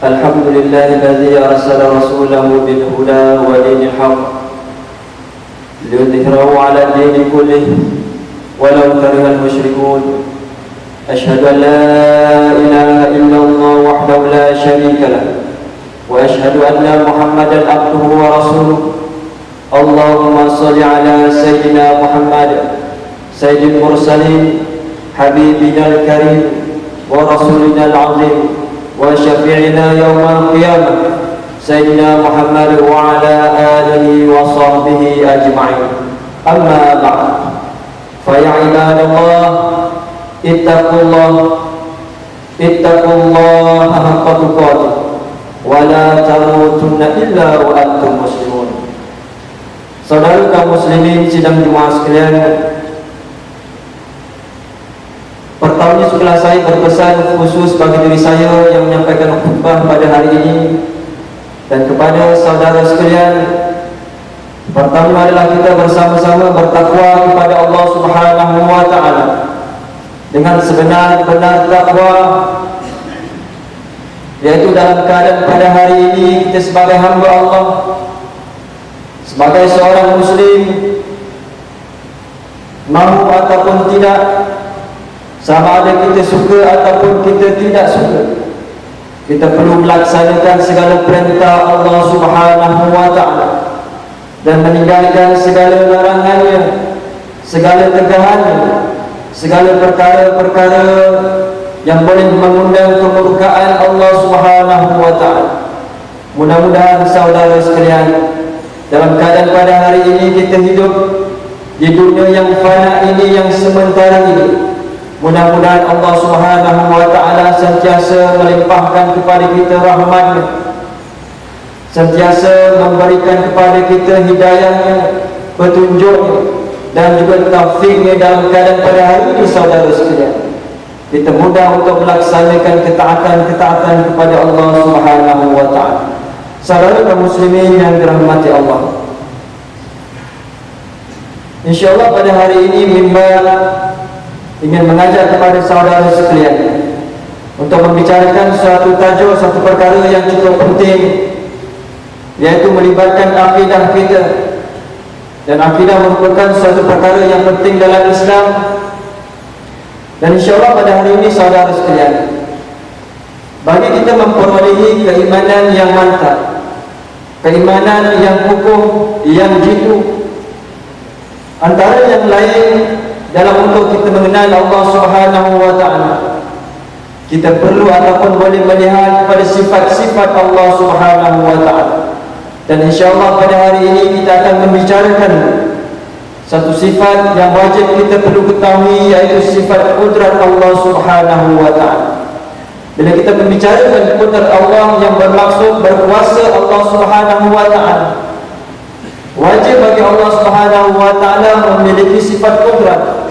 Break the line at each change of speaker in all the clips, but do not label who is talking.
الحمد لله الذي أرسل رسوله بالهدى ودين الحق ليظهره على الدين كله ولو كره المشركون. أشهد أن لا إله إلا الله وحده لا شريك له وأشهد أن محمدا عبده ورسوله. اللهم صل على سيدنا محمد سيد المرسلين حبيبنا الكريم ورسولنا العظيم وشفيعنا يوم القيامة سيدنا محمد وعلى آله وصحبه أجمعين. أما بعد، فيا عباد الله اتقوا الله حق تقاته ولا تموتن إلا وأنتم مسلمون. Saudara kaum muslimin sidang jemaah sekalian, pertama setelah saya berpesan khusus bagi diri saya yang menyampaikan khutbah pada hari ini dan kepada saudara sekalian, pertama adalah kita bersama-sama bertakwa kepada Allah Subhanahu wa taala dengan sebenar-benar takwa, yaitu dalam keadaan pada hari ini kita sebagai hamba Allah, sebagai seorang muslim, mahu ataupun tidak, sama ada kita suka ataupun kita tidak suka, kita perlu melaksanakan segala perintah Allah Subhanahu wa taala dan meninggalkan segala larangannya, segala tegahannya, segala perkara-perkara yang boleh mengundang kemurkaan Allah Subhanahu wa taala. Mudah-mudahan saudara sekalian, dalam keadaan pada hari ini kita hidup di dunia yang fana ini, yang sementara ini, mudah-mudahan Allah Subhanahu wa taala sentiasa melimpahkan kepada kita rahmat-Nya, sentiasa memberikan kepada kita hidayah-Nya, petunjuk-Nya dan juga taufik-Nya dalam keadaan pada hari ini saudara sekalian. Kita mudah untuk melaksanakan ketaatan-ketaatan kepada Allah Subhanahu wa taala. Saudara kaum muslimin yang dirahmati Allah, insyaallah pada hari ini mimbar ingin mengajak kepada saudara sekalian untuk membicarakan suatu tajuk, satu perkara yang cukup penting, yaitu melibatkan akidah kita. Dan akidah merupakan suatu perkara yang penting dalam Islam. Dan insyaAllah pada hari ini saudara sekalian, bagi kita memperolehi keimanan yang mantap, keimanan yang kukuh, yang jitu, antara yang lain dalam untuk kita mengenal Allah Subhanahu wa taala, kita perlu ataupun boleh melihat pada sifat-sifat Allah Subhanahu wa taala. Dan insya-Allah pada hari ini kita akan membicarakan satu sifat yang wajib kita perlu ketahui, yaitu sifat kudrat Allah Subhanahu wa taala. Bila kita membicarakan kudrat Allah, yang bermaksud berkuasa Allah Subhanahu wa taala, wajib bagi Allah Subhanahu wa taala memiliki sifat kudrat,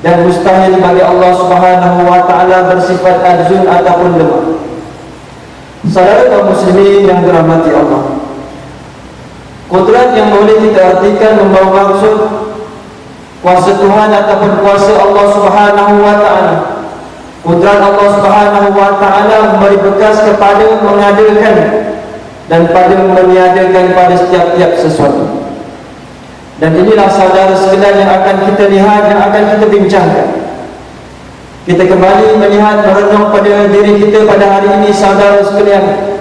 dan mustahil bagi Allah Subhanahu wa taala bersifat ajzun ataupun lemah. Saudara kaum muslimin yang dirahmati Allah, kudrat yang boleh kita artikan membawa maksud kuasa Tuhan ataupun kuasa Allah Subhanahu wa taala. Kudrat Allah Subhanahu wa taala memberi bekas kepada mengadakan dan pada meniadakan pada setiap-tiap sesuatu. Dan inilah saudara sekalian yang akan kita lihat, yang akan kita bincangkan. Kita kembali melihat, merenung pada diri kita pada hari ini saudara sekalian.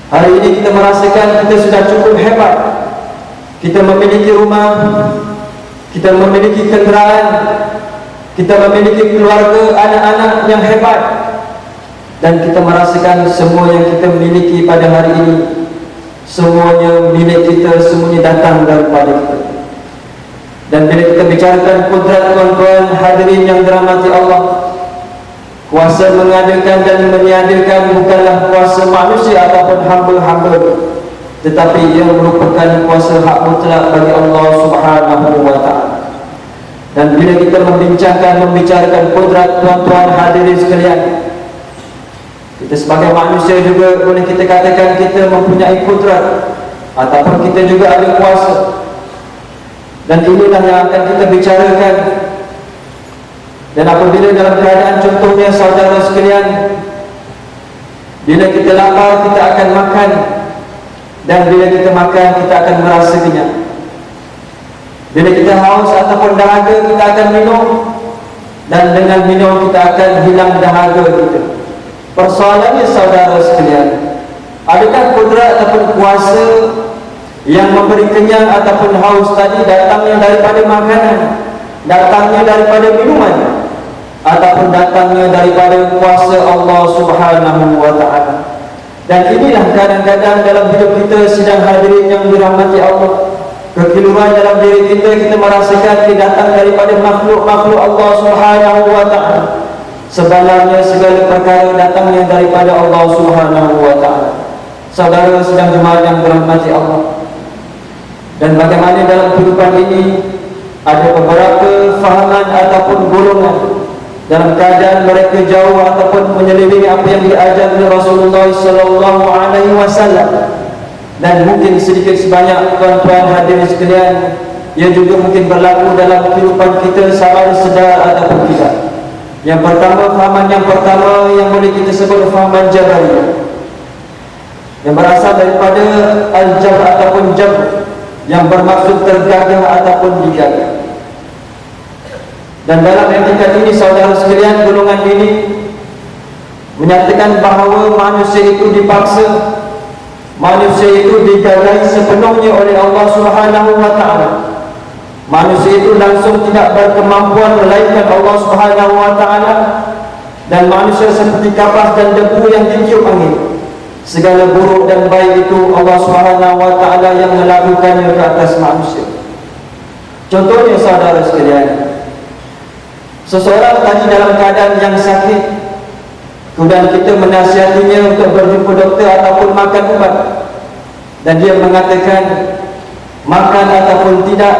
Hari ini kita merasakan kita sudah cukup hebat. Kita memiliki rumah, kita memiliki kenderaan, kita memiliki keluarga, anak-anak yang hebat, dan kita merasakan semua yang kita miliki pada hari ini, semuanya milik kita, semuanya datang daripada kita. Dan bila kita bicarakan kudrat tuan-tuan hadirin yang dirahmati Allah, kuasa mengadakan dan meniadakan bukanlah kuasa manusia ataupun hamba-hamba, tetapi ia merupakan kuasa hak mutlak bagi Allah Subhanahu wa taala. Dan bila kita membicarakan kudrat tuan-tuan hadirin sekalian, kita sebagai manusia juga boleh kita katakan kita mempunyai kudrat ataupun kita juga ada kuasa. Dan inilah yang akan kita bicarakan. Dan apabila dalam keadaan contohnya saudara sekalian, Bila kita lapar, kita akan makan, dan bila kita makan, kita akan merasa kenyang. Bila kita haus ataupun dahaga, kita akan minum, dan dengan minum kita akan hilang dahaga kita. Persoalannya saudara sekalian, adakah kudrat ataupun kuasa yang memberi kenyang ataupun haus tadi datangnya daripada makanan, datangnya daripada minuman, ataupun datangnya daripada kuasa Allah Subhanahu wa ta'ala? Dan inilah kadang-kadang dalam hidup kita sedang hadirin yang dirahmati Allah, kekeliruan dalam diri kita, kita merasakan dia datang daripada makhluk-makhluk Allah Subhanahu wa ta'ala. Sebenarnya segala perkara datangnya daripada Allah Subhanahu wa ta'ala. Saudara sedang jemaah yang dirahmati Allah, dan bagaimana dalam kehidupan ini ada beberapa fahaman ataupun golongan dalam keadaan mereka jauh ataupun menyelidiki apa yang diajar oleh Rasulullah sallallahu alaihi wasallam. Dan mungkin sedikit sebanyak tuan-tuan hadirin sekalian, ia juga mungkin berlaku dalam kehidupan kita sama ada sedar ataupun tidak. Yang pertama, fahaman yang pertama yang boleh kita sebut fahaman Jabariyah, yang berasal daripada al-jabr ataupun jabr, yang bermaksud tergagah ataupun digagah. Dan dalam etikat ini saudara sekalian, golongan ini menyatakan bahawa manusia itu dipaksa, manusia itu digagahi sepenuhnya oleh Allah Subhanahu wa ta'ala. Manusia itu langsung tidak berkemampuan melainkan Allah Subhanahu wa ta'ala, dan manusia seperti kapas dan debu yang ditiup angin. Segala buruk dan baik itu Allah Subhanahu wa ta'ala yang melakukannya ke atas manusia. Contohnya saudara sekalian, seseorang tadi dalam keadaan yang sakit, kemudian kita menasihatinya untuk berjumpa doktor ataupun makan ubat, dan dia mengatakan makan ataupun tidak,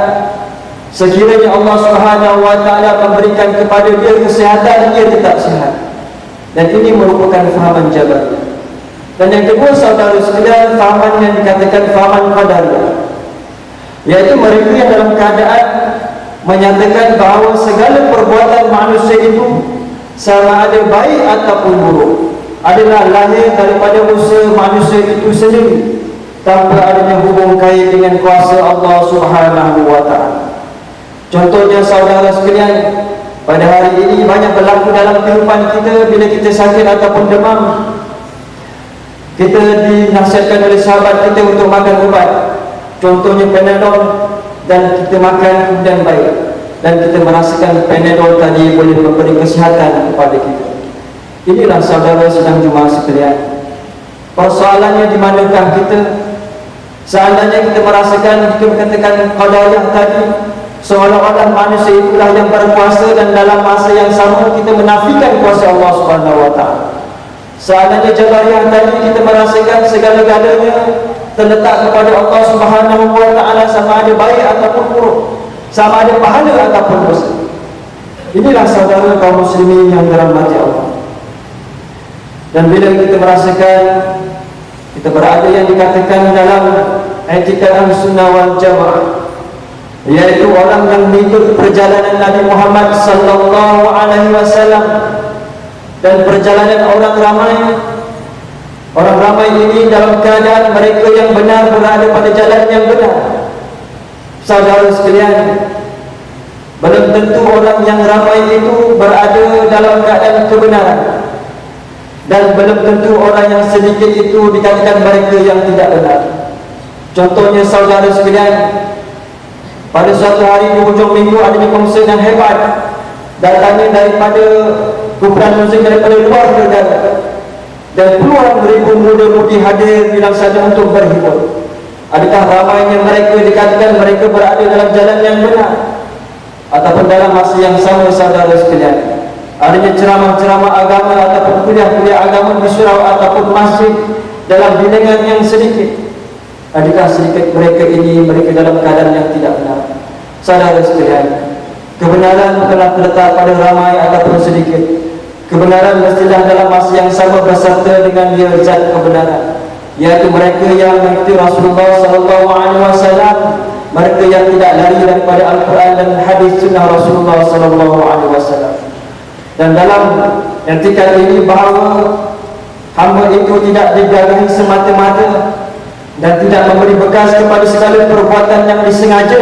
sekiranya Allah Subhanahu wa ta'ala memberikan kepada dia kesihatan, dia tetap sihat. Dan ini merupakan fahaman Jabariyah. Dan yang kedua saudara sekalian, fahaman yang dikatakan fahaman Qadariyah, iaitu mereka yang dalam keadaan menyatakan bahawa segala perbuatan manusia itu sama ada baik ataupun buruk adalah lahir daripada usaha manusia itu sendiri, tanpa adanya hubung kait dengan kuasa Allah Subhanahu wa ta'ala. Contohnya saudara sekalian, pada hari ini banyak berlaku dalam kehidupan kita. Bila kita sakit ataupun demam, kita dinasihatkan oleh sahabat kita untuk makan ubat, contohnya Panadol, dan kita makan kemudian baik, dan kita merasakan Panadol tadi boleh memberi kesihatan kepada kita. Inilah saudara sedang jemaah sekalian, persoalannya di manakah kita? Seandainya kita merasakan, kita katakan Qadariyah tadi, seolah-olah manusia itulah yang berkuasa, dan dalam masa yang sama kita menafikan kuasa Allah Subhanahu wa ta'ala. Seandainya Jabariyah tadi, kita merasakan segala-galanya terletak kepada Allah Subhanahu wa ta'ala, sama ada baik ataupun buruk, sama ada pahala ataupun dosa. Inilah saudara kaum muslimin yang dirahmati Allah. Dan bila kita merasakan kita berada yang dikatakan dalam etikat Ahlussunnah wal Jamaah, yaitu orang yang mengikut perjalanan Nabi Muhammad sallallahu alaihi wasallam, dan perjalanan orang ramai ini dalam keadaan mereka yang benar berada pada jalan yang benar. Saudara sekalian, belum tentu orang yang ramai itu berada dalam keadaan kebenaran, dan belum tentu orang yang sedikit itu dikatakan mereka yang tidak benar. Contohnya saudara sekalian, pada suatu hari di hujung minggu adanya kongsian yang hebat datangnya daripada kumpulan muslim daripada luar negara, dan puluhan ribu muda-mudi hadir bilang saja untuk berhibur. Adakah ramainya mereka dikatakan mereka berada dalam jalan yang benar? Ataupun dalam masa yang sama saudara sekalian, adanya ceramah-ceramah agama ataupun kuliah-kuliah agama di surau ataupun masjid dalam bilangan yang sedikit, adakah sedikit mereka ini mereka dalam keadaan yang tidak benar? Saudara sekalian, kebenaran bukanlah terletak pada ramai ataupun sedikit. Kebenaran mestilah dalam masa yang sama berserta dengan dia zat kebenaran, iaitu mereka yang mengikuti Rasulullah SAW, mereka yang tidak lari daripada Al-Quran dan hadis sunnah Rasulullah SAW. Dan dalam etikat ini bahawa hamba itu tidak digagahi semata-mata dan tidak memberi bekas kepada segala perbuatan yang disengaja,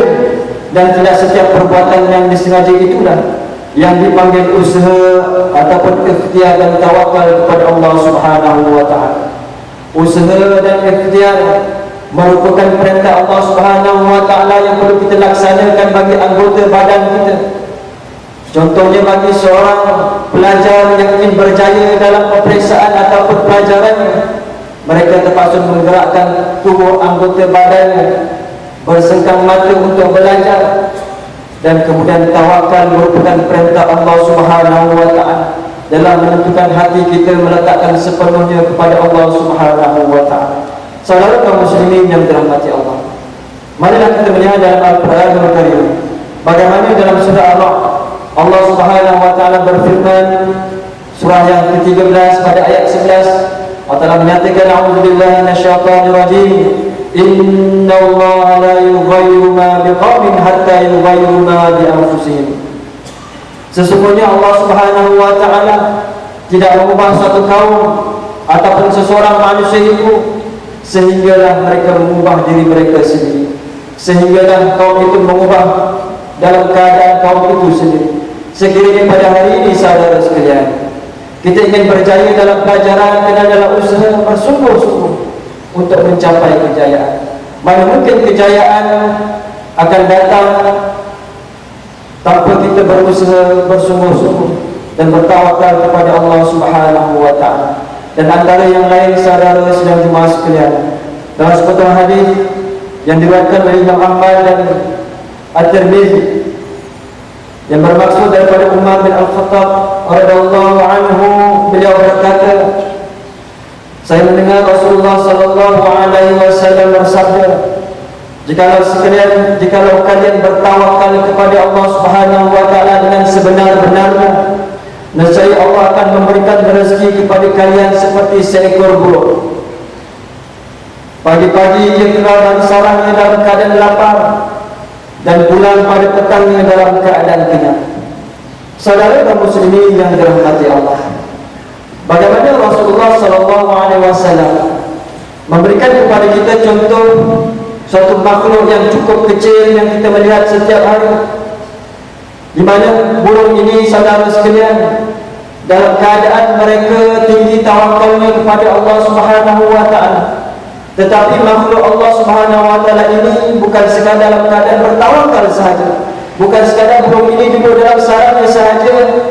dan tidak setiap perbuatan yang disengaja itulah yang dipanggil usaha ataupun ikhtiar dan tawakal kepada Allah Subhanahu wa taala. Usaha dan ikhtiar merupakan perintah Allah Subhanahu wa taala yang perlu kita laksanakan bagi anggota badan kita. Contohnya bagi seorang pelajar yang ingin berjaya dalam peperiksaan ataupun pelajarannya, mereka terpaksa menggerakkan tubuh anggota badannya, bersengkang mata untuk belajar, dan kemudian tawakal merupakan perintah Allah Subhanahu wa taala dalam menentukan hati kita meletakkan sepenuhnya kepada Allah Subhanahu wa taala. Saudara kaum muslimin yang dirahmati Allah, marilah kita melihat dalam Al-Quran Al-Karim bagaimana dalam surah Allah Subhanahu wa taala berfirman, surah yang ke-13 pada ayat 11, Allah Ta'ala menyatakan, a'udzubillahi minasyaitonir rajim, innallaha la yughayyiru ma biqaumin hatta yughayyiru ma bi anfusihim. Sesungguhnya Allah Subhanahu wa taala tidak mengubah suatu kaum ataupun seseorang manusia itu sehinggalah mereka mengubah diri mereka sendiri, sehinggalah kaum itu mengubah dalam keadaan kaum itu sendiri. Sekiranya pada hari ini saudara sekalian, kita ingin berjaya dalam pelajaran, kena dalam usaha bersungguh-sungguh untuk mencapai kejayaan. Mana mungkin kejayaan akan datang tanpa kita berusaha bersungguh-sungguh dan bertawakal kepada Allah Subhanahu wa taala. Dan antara yang lain saudara sedang jemaah sekalian, dalam sepotong hadis yang diriwayatkan oleh Imam Ahmad dan At-Tirmizi, yang bermaksud daripada Umar bin Al-Khattab radhiyallahu anhu, beliau berkata, saya mendengar Rasulullah sallallahu alaihi wasallam bersabda, jikalau kalian bertawakal kepada Allah Subhanahu wa taala dengan sebenar-benarnya, nescaya Allah akan memberikan rezeki kepada kalian seperti seekor burung. Pagi-pagi dia keluar dari sarangnya dalam keadaan lapar, dan pulang pada petangnya dalam keadaan kenyang. Saudara kaum muslimin yang dirahmati Allah, bagaimana Rasulullah sallallahu alaihi wasallam memberikan kepada kita contoh suatu makhluk yang cukup kecil yang kita melihat setiap hari, di mana burung ini saudara sekalian dalam keadaan mereka tinggi tawakalnya kepada Allah Subhanahu wa taala. Tetapi makhluk Allah Subhanahu wa taala ini bukan sekadar dalam keadaan bertawakal sahaja, bukan sekadar burung ini duduk dalam sarangnya sahaja,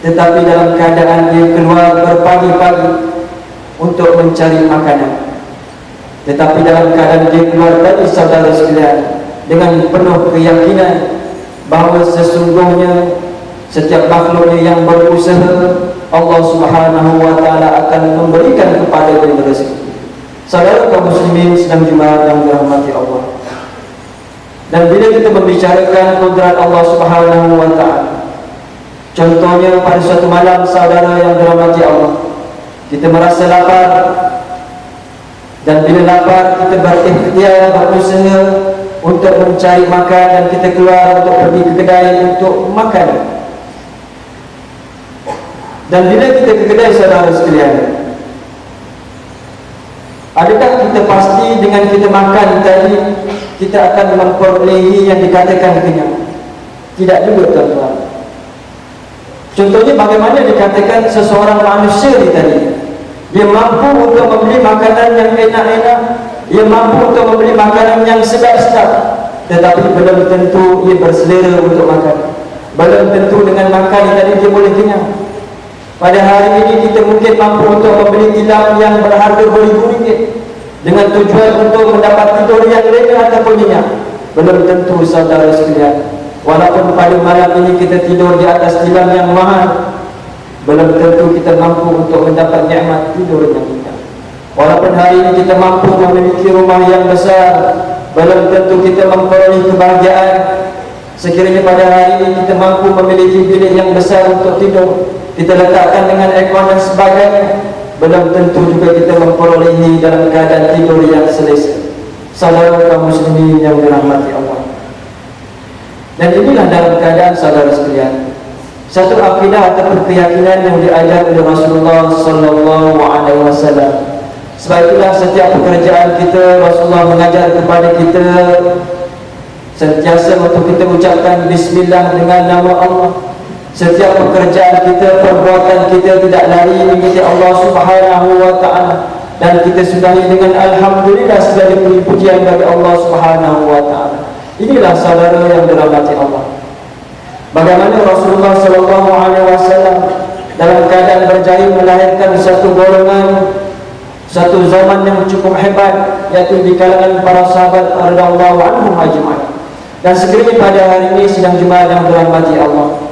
tetapi dalam keadaan dia keluar berpagi-pagi untuk mencari makanan. Tetapi dalam keadaan dia keluar tadi saudara sekalian dengan penuh keyakinan bahawa sesungguhnya setiap makhluknya yang berusaha, Allah Subhanahu wa taala akan memberikan kepada dia rezeki. Saudara kaum muslimin sedang jemaah yang dirahmati Allah, dan bila kita membicarakan kudrat Allah Subhanahu wa taala, contohnya pada suatu malam saudara yang dirahmati Allah, kita merasa lapar, dan bila lapar kita berikhtiar, berusaha untuk mencari makan, dan kita keluar untuk pergi ke kedai untuk makan. Dan bila kita ke kedai saudara sekalian, adakah kita pasti dengan kita makan tadi kita akan memperolehi yang dikatakan kenyang? Tidak juga tuan-tuan. Contohnya bagaimana dikatakan seseorang manusia ni tadi, dia mampu untuk membeli makanan yang enak-enak, dia mampu untuk membeli makanan yang sedap-sedap, tetapi belum tentu ia berselera untuk makan. Belum tentu dengan makan tadi dia boleh kenyang. Pada hari ini kita mungkin mampu untuk membeli tilam yang berharga beribu-ringgit dengan tujuan untuk mendapat tidur yang lena ataupun nyenyak. Belum tentu saudara sekalian, walaupun pada malam ini kita tidur di atas tilam yang mahal, belum tentu kita mampu untuk mendapat nikmat tidur yang nyenyak. Walaupun hari ini kita mampu memiliki rumah yang besar, belum tentu kita memperoleh kebahagiaan. Sekiranya pada hari ini kita mampu memiliki bilik yang besar untuk tidur, kita letakkan dengan aircon dan sebagainya, belum tentu juga kita memperolehi dalam keadaan tidur yang selesa. Saudara kaum muslimin yang dirahmati Allah, dan inilah dalam keadaan saudara sekalian, satu akidah ataupun keyakinan yang diajar oleh Rasulullah sallallahu alaihi wasallam. Sebab itulah setiap pekerjaan kita Rasulullah mengajar kepada kita sentiasa untuk kita ucapkan bismillah dengan nama Allah. Setiap pekerjaan kita, perbuatan kita tidak lari mengikuti Allah Subhanahu wa taala, dan kita sudahi dengan alhamdulillah segala puji-pujian bagi Allah Subhanahu wa taala. Inilah saudara yang dirahmati Allah. Bagaimana Rasulullah sallallahu alaihi wasallam dalam keadaan berjaya melahirkan satu golongan, satu zaman yang cukup hebat, yaitu di kalangan para sahabat radhiyallahu anhum ajma'in. Dan sekiranya pada hari ini sidang Jumaat yang dirahmati Allah,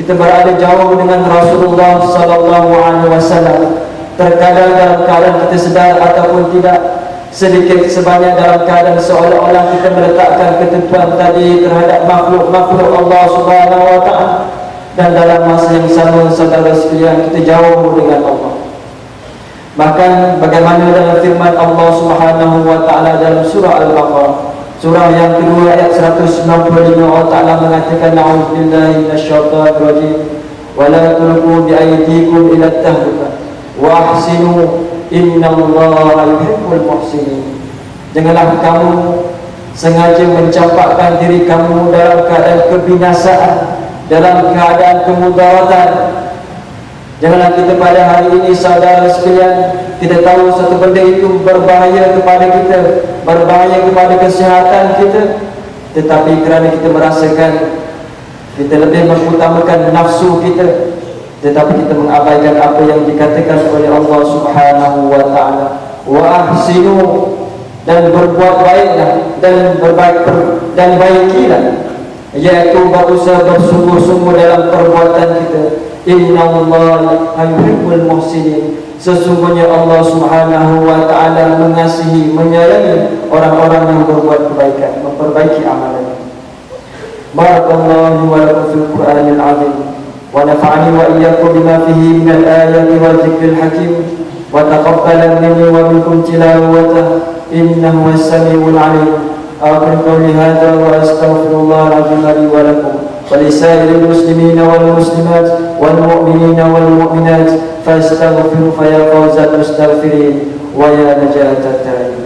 kita berada jauh dengan Rasulullah sallallahu alaihi wasallam, terkadang dalam keadaan kita sedar ataupun tidak, sedikit sebanyak dalam keadaan seolah-olah kita meletakkan ketentuan tadi terhadap makhluk-makhluk Allah Subhanahu wa taala, dan dalam masa yang sama saudara sekalian kita jauh dengan Allah. Bahkan bagaimana dalam firman Allah Subhanahu wa taala dalam surah Al-Baqarah, surah yang kedua ayat 195, Allah Ta'ala mengatakan a'udzubillahi minasyaitonir rajim wa la tulqu bi aydikum ila at-tahluka wa ahsinu innallaha yuhibbul muhsinin. Janganlah kamu sengaja mencampakkan diri kamu dalam keadaan kebinasaan, dalam keadaan kemudaratan. Janganlah kita pada hari ini saudara sekalian, kita tahu satu benda itu berbahaya kepada kita, berbahaya kepada kesihatan kita, tetapi kerana kita merasakan kita lebih mengutamakan nafsu kita, tetapi kita mengabaikan apa yang dikatakan oleh Allah Subhanahu wa taala. Wa ahsinu, dan berbuat baiklah, dan berbaik dan baikilah, iaitu berusaha bersungguh-sungguh dalam perbuatan kita. Innallaha yuhibbul muhsinin, sesungguhnya Allah Subhanahu wa taala mengasihi, menyayangi orang-orang yang berbuat kebaikan, memperbaiki amalan. Barakallahu wa lakum fil Qur'anil azim wa nafa'ani wa iyyakum bima fihi minal ayati wal dzikril hakim wa taqabbala minni wa minkum tilawatahu innahu was-sami'ul 'alim. Aqulu qawli hadza wa astaghfirullahal 'azim li wa lakum ولسائر المسلمين والمسلمات والمؤمنين والمؤمنات فاستغفروا فيا فوز المستغفرين ويا نجاة التائبين.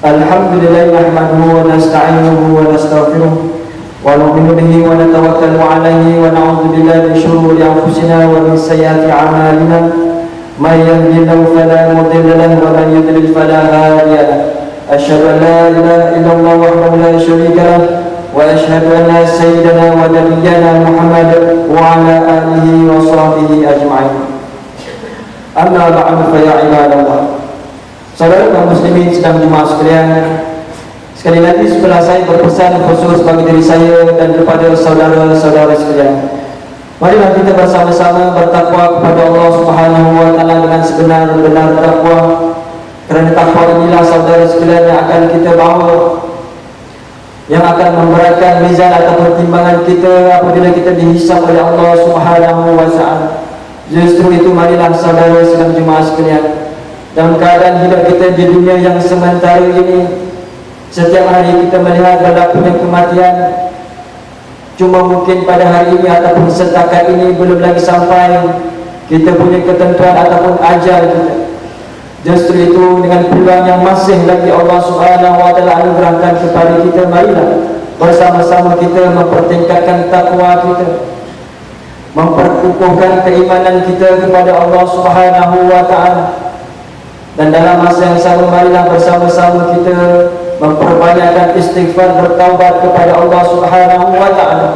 Alhamdulillah nahmaduhu wa nasta'inuhu wa nastaghfiruh wa nu'minu bihi wa natawakkalu 'alaihi wa na'udzu billahi min shururi anfusina wa min sayyiati a'malina. May yahdihillahu fala mudilla lahu wa man yudlil fala hadiya lahu. Asyhadu an la ilaha illallah wahdahu la syarika lahu wa asyhadu anna sayyidana wa nabiyyana Muhammadan wa 'ala alihi wa sahbihi ajma'in. Amma ba'du fa ya ibadallah. Saudara kaum muslimin sedang Jumaat sekalian, sekali lagi setelah saya berpesan khusus bagi diri saya dan kepada saudara-saudara sekalian, marilah kita bersama-sama bertakwa kepada Allah Subhanahu wa taala dengan sebenar-benar takwa. Kerana takwa inilah saudara sekalian yang akan kita bawa, yang akan memberatkan mizan ataupun timbangan kita apabila kita dihisab oleh Allah Subhanahu wa taala. Justru itu marilah saudara sedang Jumaat sekalian, dalam keadaan hidup kita di dunia yang sementara ini, setiap hari kita melihat berlakunya kematian. Cuma mungkin pada hari ini ataupun setakat ini belum lagi sampai kita punya ketentuan ataupun ajal kita. Justru itu dengan peluang yang masih lagi Allah Subhanahu wa taala anugerahkan kepada kita, marilah bersama-sama kita mempertingkatkan takwa kita, memperkukuhkan keimanan kita kepada Allah Subhanahu wa taala. Dan dalam masa yang sama marilah bersama-sama kita memperbanyakkan istighfar, bertaubat kepada Allah Subhanahu wa taala.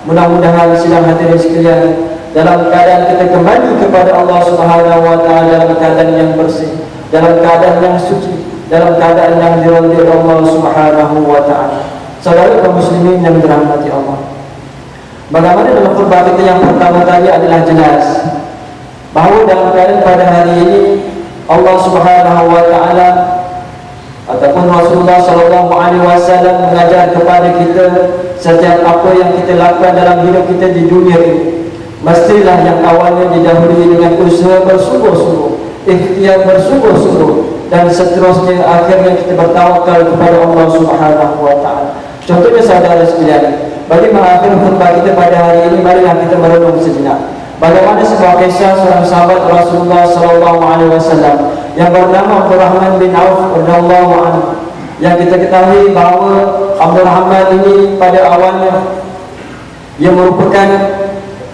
Mudah-mudahan sidang hadirin sekalian, dalam keadaan kita kembali kepada Allah Subhanahu wa taala dalam keadaan yang bersih, dalam keadaan yang suci, dalam keadaan yang diridhai Allah Subhanahu wa taala. Saudara kaum muslimin yang dirahmati Allah, bagaimana dalam khutbah kita yang pertama tadi adalah jelas bahawa dalam keadaan pada hari ini Allah Subhanahu wa taala ataupun Rasulullah SAW mengajar kepada kita setiap apa yang kita lakukan dalam hidup kita di dunia ini, mestilah yang awalnya didahului dengan usaha bersungguh-sungguh, ikhtiar bersungguh-sungguh, dan seterusnya akhirnya kita bertawakal kepada Allah Subhanahu wa taala. Contohnya saudara sekalian, bagi mengakhir khutbah kita pada hari ini, marilah kita merenung sejenak bagaimana sebuah kisah seorang sahabat Rasulullah SAW yang bernama Abdurrahman bin Auf radhiyallahu anhu, yang kita ketahui bahawa Abdurrahman ini pada awalnya ia merupakan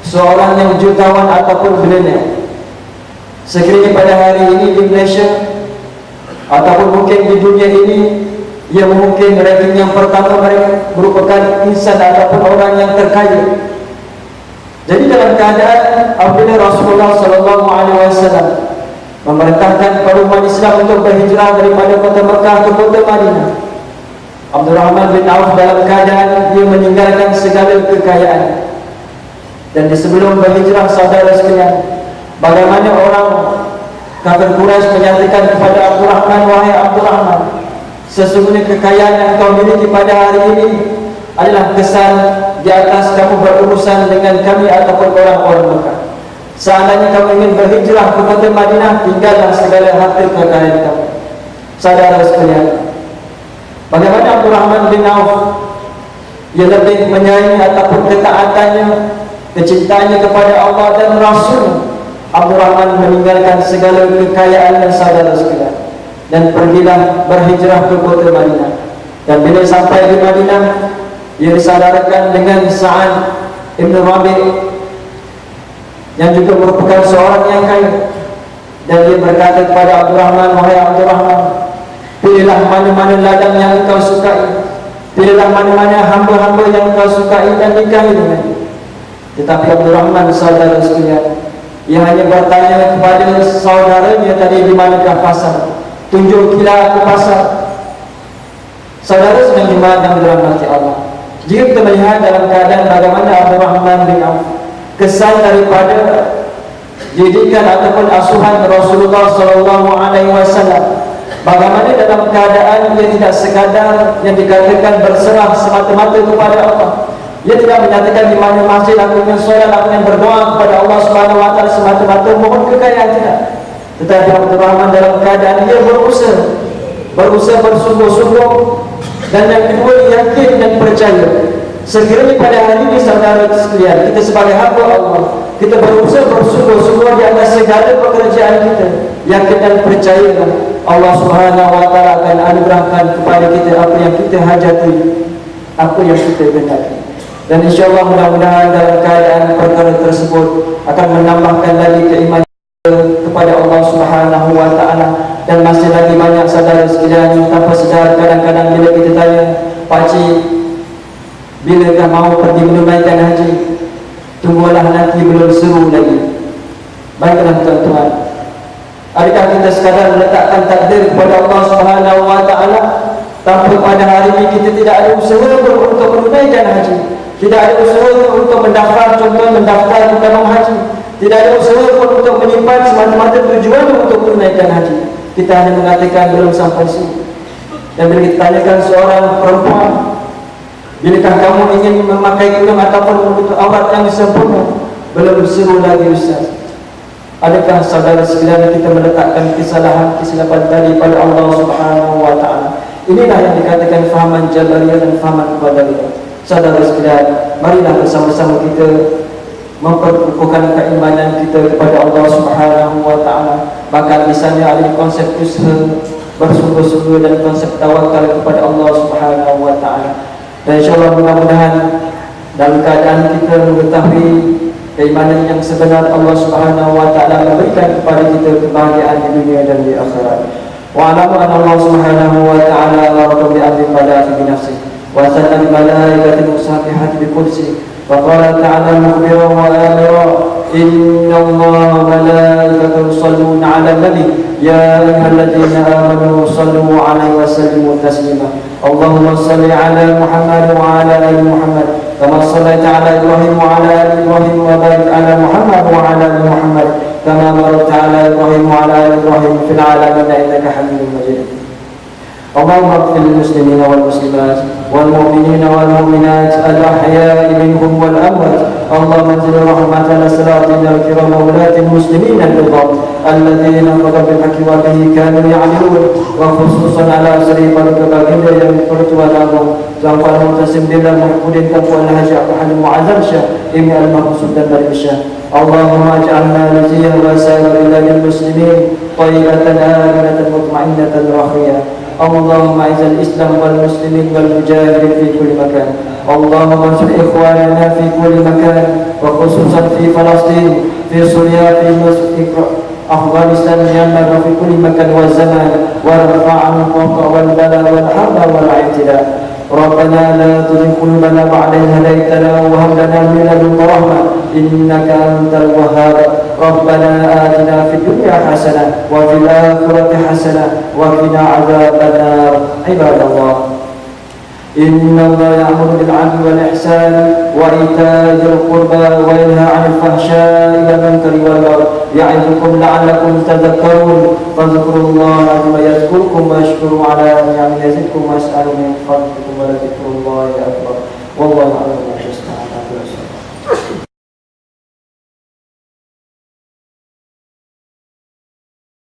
seorang yang jutawan ataupun bilioner. Sekiranya pada hari ini di Malaysia ataupun mungkin di dunia ini, ia mungkin ranking yang pertama mereka merupakan insan ataupun orang yang terkaya. Jadi dalam keadaan apabila Rasulullah SAW memerintahkan kepada umat Islam untuk berhijrah daripada kota Mekah ke kota Madinah, Abdurrahman bin Auf dalam keadaan dia meninggalkan segala kekayaan. Dan di sebelum berhijrah, saudara sekalian, bagaimana orang kafir Quraisy menyatakan kepada Abdurrahman, wahai Abdurrahman, sesungguhnya kekayaan yang kau miliki pada hari ini adalah kesan di atas kamu berurusan dengan kami ataupun orang-orang Mekah. Seandainya kamu ingin berhijrah ke kota Madinah, tinggallah segala harta kekayaan kamu. Saudara sekalian, bagaimana Abdurrahman bin Auf ia lebih menyayangi ataupun ketaatannya, kecintaannya kepada Allah dan Rasul. Abdurrahman meninggalkan segala kekayaannya, saudara sekalian, dan pergilah berhijrah ke kota Madinah. Dan bila sampai di Madinah, ia disadarkan dengan Sa'ad Ibn Rabi' yang juga merupakan seorang yang kaya. Dan dia berkata kepada Abdurrahman, wahai Abdurrahman, pilihlah mana-mana ladang yang engkau sukai, pilihlah mana-mana hamba-hamba yang engkau sukai dan nikahi dengannya. Tetapi Abdurrahman, saudara sekalian, ia hanya bertanya kepada saudaranya tadi, di manakah pasar? Tunjukilah aku pasar. Saudara sedang dimana dirahmati Allah. Jika kita melihat dalam keadaan bagaimana Abdurrahman bin Auf, kesan daripada didikan ataupun asuhan Rasulullah SAW, bagaimana dalam keadaan ia tidak sekadar yang dikatakan berserah semata-mata kepada Allah. Ia tidak menyatakan di mana masjid aku ingin solat, aku ingin berdoa kepada Allah Subhanahu wa taala semata-mata mohon kekayaan, tidak. Tetapi Abdurrahman dalam keadaan dia berusaha bersungguh-sungguh, dan yang kedua yakin dan percaya. Sekiranya pada hari ini, saudara sekalian, kita sebagai hamba Allah, kita berusaha bersungguh-sungguh di atas segala pekerjaan kita, yakin dan percaya Allah Subhanahu wa taala akan anugerahkan kepada kita apa yang kita hajati, apa yang kita gendaki. Dan insyaAllah mudah-mudahan dalam keadaan perkara tersebut akan menambahkan lagi keimanan kepada Allah Subhanahu wa taala. Dan masih lagi banyak saudara sekalian tanpa sedar, kadang-kadang bila kita tanya, pakcik, bilakah mau pergi menunaikan haji? Tunggulah, nanti belum seru lagi. Baiklah tuan-tuan, adakah kita sekadar meletakkan takdir kepada Allah Subhanahu wa taala tanpa pada hari ini kita tidak ada usaha untuk menunaikan haji? Tidak ada usaha untuk mendaftar, contoh mendaftar ke kanong haji. Tidak ada usaha untuk menyimpan semata-mata tujuan untuk menunaikan haji. Kita hanya mengatakan belum sampai sini. Dan bila kita tanyakan seorang perempuan, bilakah kamu ingin memakai kerudung ataupun menutup aurat yang sempurna? Belum seru lagi Ustaz. Adakah saudara sekalian kita meletakkan kesilapan tadi pada Allah Subhanahu wa taala? Inilah yang dikatakan fahaman jabariyah dan fahaman qadariyah. Saudara sekalian, marilah bersama-sama kita memperkukuhkan keimanan kita kepada Allah Subhanahu wa taala. Bahkan di sana ada konsep usaha bersungguh-sungguh dan konsep tawakal kepada Allah Subhanahu wa taala. Dan insyaAllah mudah-mudahan dalam keadaan kita mengetahui keimanan yang sebenar, Allah Subhanahu wa taala memberikan kepada kita kebahagiaan di dunia dan di akhirat. Wa alamu anna Allah Subhanahu wa taala amara bi amrin bada fi nafsihi wa sanna bi malaikatin musabbihati bi qudsi wa qala ta'ala mukhbiran wa amira inna Allah malaikatahu yusalluna 'alan nabi ya ayyuhalladzina amanu sallu 'alaihi wa sallimu taslima. Allahumma salli 'ala Muhammad wa 'ala ali Muhammad kama shallaita 'ala Ibrahim wa 'ala ali Ibrahim wa barik 'ala Muhammad wa 'ala ali Muhammad kama barakta 'ala Ibrahim wa 'ala ali Ibrahim fil 'alamin innaka Hamidum Majid. اللهم اغفر للمسلمين والمسلمات والمؤمنين والمؤمنات الأحياء منهم والأموات. اللهم انزل رحمة على السلاطين الكرام وولاة المسلمين النظام الذين قضوا بالحق وبه كانوا يعدلون، وخصوصا على سرير baginda yang tertua lagu Tuan Muhtasim Billah Muhyiddin Tafwa Al-Haji Abdul Halim Muazzam Syah Ibn Al-Mahmud dan Barim Syah. Allahumma ij'alna liziyan wa sa'ir biladil muslimin tayyibatan aminatan mutma'innatan rakhiyah. اللهم اعز الاسلام والمسلمين والمجاهدين في كل مكان. اللهم انصر اخواننا في كل مكان وخصوصا في فلسطين، في سوريا، في افغانستان، ميانمار، وفي كل مكان والزمان، وارفع عنهم الوقع والبلاء والحرب والاعتداء. ربنا لا تزغ قلوبنا بعد إذ هديتنا وهب لنا من لدنك رحمة إنك أنت الوهاب. ربنا آتنا في الدنيا حسنة وفي الآخرة حسنة وقنا عذاب النار. عباد الله، إن الله يأمر بالعدل والإحسان وإيتاء ذي القربى وينهى عن الفحشاء والمنكر والبغي يعظكم لعلكم تذكرون. فاذكروا الله العظيم يذكركم واشكروا على نعمه يزدكم واسألوا من فضلكم ولذكر الله أكبر والله أعلم.